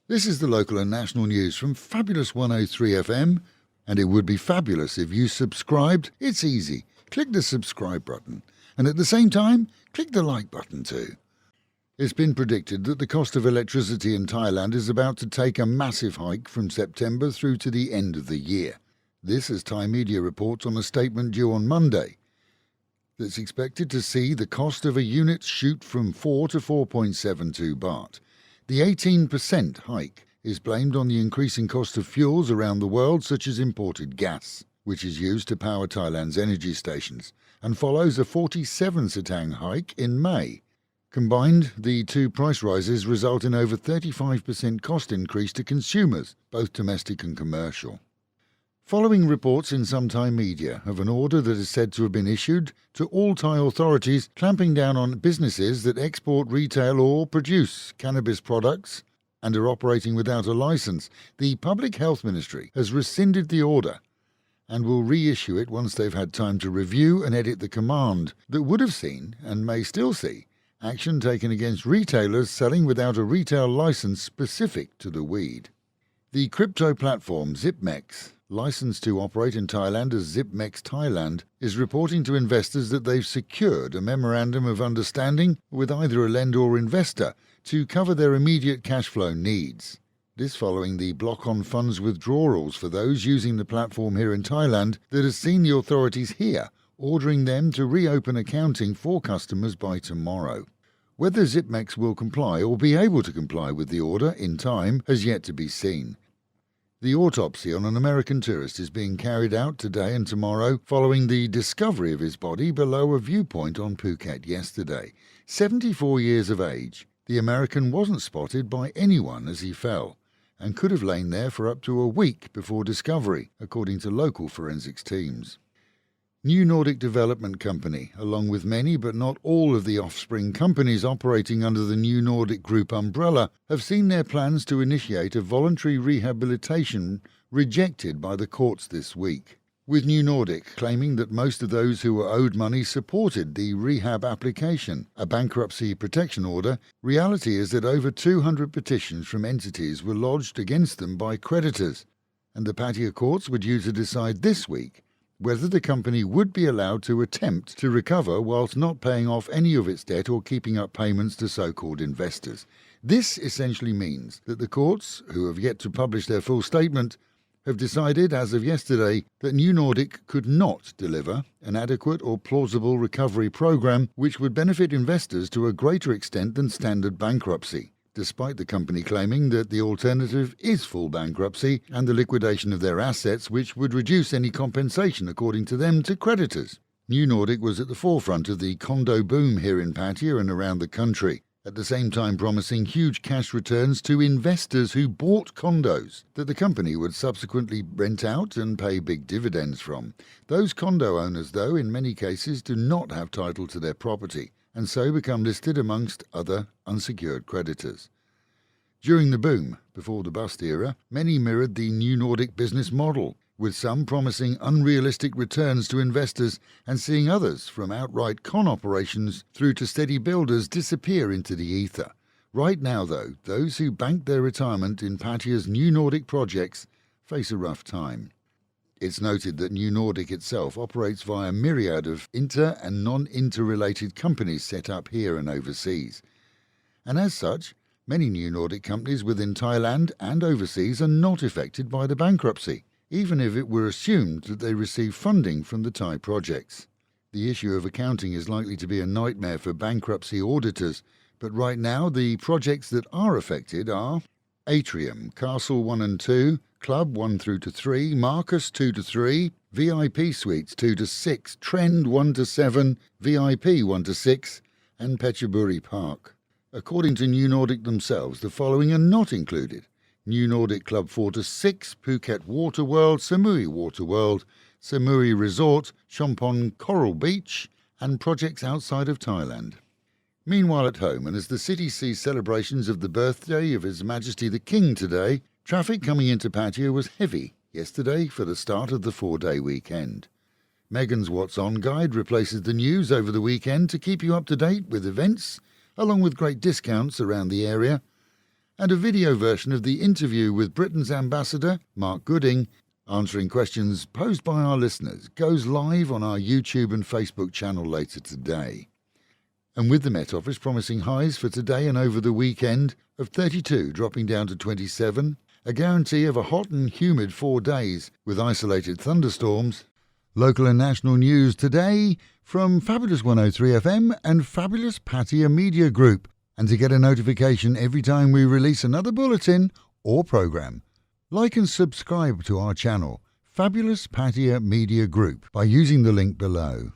This is the local and national news from Fabulous 103 FM, and it would be fabulous if you subscribed. It's easy. Click the subscribe button, and at the same time, click the like button too. It's been predicted that the cost of electricity in Thailand is about to take a massive hike from September through to the end of the year. This as Thai media reports on a statement due on Monday that's expected to see the cost of a unit shoot from 4 to 4.72 baht. The 18% hike is blamed on the increasing cost of fuels around the world, such as imported gas, which is used to power Thailand's energy stations, and follows a 47 satang hike in May. Combined, the two price rises result in over 35% cost increase to consumers, both domestic and commercial. Following reports in some Thai media of an order that is said to have been issued to all Thai authorities clamping down on businesses that export, retail or produce cannabis products and are operating without a licence, the Public Health Ministry has rescinded the order and will reissue it once they've had time to review and edit the command that would have seen, and may still see, action taken against retailers selling without a retail licence specific to the weed. The crypto platform ZipMex, licensed to operate in Thailand as ZipMex Thailand, is reporting to investors that they've secured a memorandum of understanding with either a lender or investor to cover their immediate cash flow needs. This following the block on funds withdrawals for those using the platform here in Thailand that has seen the authorities here ordering them to reopen accounting for customers by tomorrow. Whether ZipMex will comply or be able to comply with the order in time has yet to be seen. The autopsy on an American tourist is being carried out today and tomorrow following the discovery of his body below a viewpoint on Phuket yesterday. 74 years of age, the American wasn't spotted by anyone as he fell and could have lain there for up to a week before discovery, according to local forensics teams. New Nordic Development Company, along with many but not all of the offspring companies operating under the New Nordic Group umbrella, have seen their plans to initiate a voluntary rehabilitation rejected by the courts this week, with New Nordic claiming that most of those who were owed money supported the rehab application, a bankruptcy protection order. Reality is that over 200 petitions from entities were lodged against them by creditors, and the Pattaya courts were due to decide this week whether the company would be allowed to attempt to recover whilst not paying off any of its debt or keeping up payments to so-called investors. This essentially means that the courts, who have yet to publish their full statement, have decided as of yesterday that New Nordic could not deliver an adequate or plausible recovery program which would benefit investors to a greater extent than standard bankruptcy, despite the company claiming that the alternative is full bankruptcy and the liquidation of their assets, which would reduce any compensation, according to them, to creditors. New Nordic was at the forefront of the condo boom here in Pattaya and around the country, at the same time promising huge cash returns to investors who bought condos that the company would subsequently rent out and pay big dividends from. Those condo owners, though, in many cases do not have title to their property, and so become listed amongst other unsecured creditors. During the boom, before the bust era, many mirrored the New Nordic business model, with some promising unrealistic returns to investors and seeing others, from outright con operations through to steady builders, disappear into the ether. Right now, though, those who banked their retirement in Pattaya's New Nordic projects face a rough time. It's noted that New Nordic itself operates via a myriad of inter- and non-interrelated companies set up here and overseas. And as such, many New Nordic companies within Thailand and overseas are not affected by the bankruptcy, even if it were assumed that they receive funding from the Thai projects. The issue of accounting is likely to be a nightmare for bankruptcy auditors, but right now the projects that are affected are Atrium, Castle 1 and 2, Club 1 through to 3, Marcus 2 to 3, VIP Suites 2 to 6, Trend 1 to 7, VIP 1 to 6, and Phetchaburi Park. According to New Nordic themselves, the following are not included: New Nordic Club 4 to 6, Phuket Water World, Samui Water World, Samui Resort, Chompon Coral Beach, and projects outside of Thailand. Meanwhile at home, and as the city sees celebrations of the birthday of His Majesty the King today, traffic coming into Pattaya was heavy yesterday for the start of the 4-day weekend. Megan's What's On guide replaces the news over the weekend to keep you up to date with events, along with great discounts around the area. and a video version of the interview with Britain's ambassador, Mark Gooding, answering questions posed by our listeners, goes live on our YouTube and Facebook channel later today. And with the Met Office promising highs for today and over the weekend of 32 dropping down to 27, a guarantee of a hot and humid 4 days with isolated thunderstorms. Local and national news today from Fabulous 103 FM and Fabulous Pattaya Media Group. And to get a notification every time we release another bulletin or programme, like and subscribe to our channel, Fabulous Pattaya Media Group, by using the link below.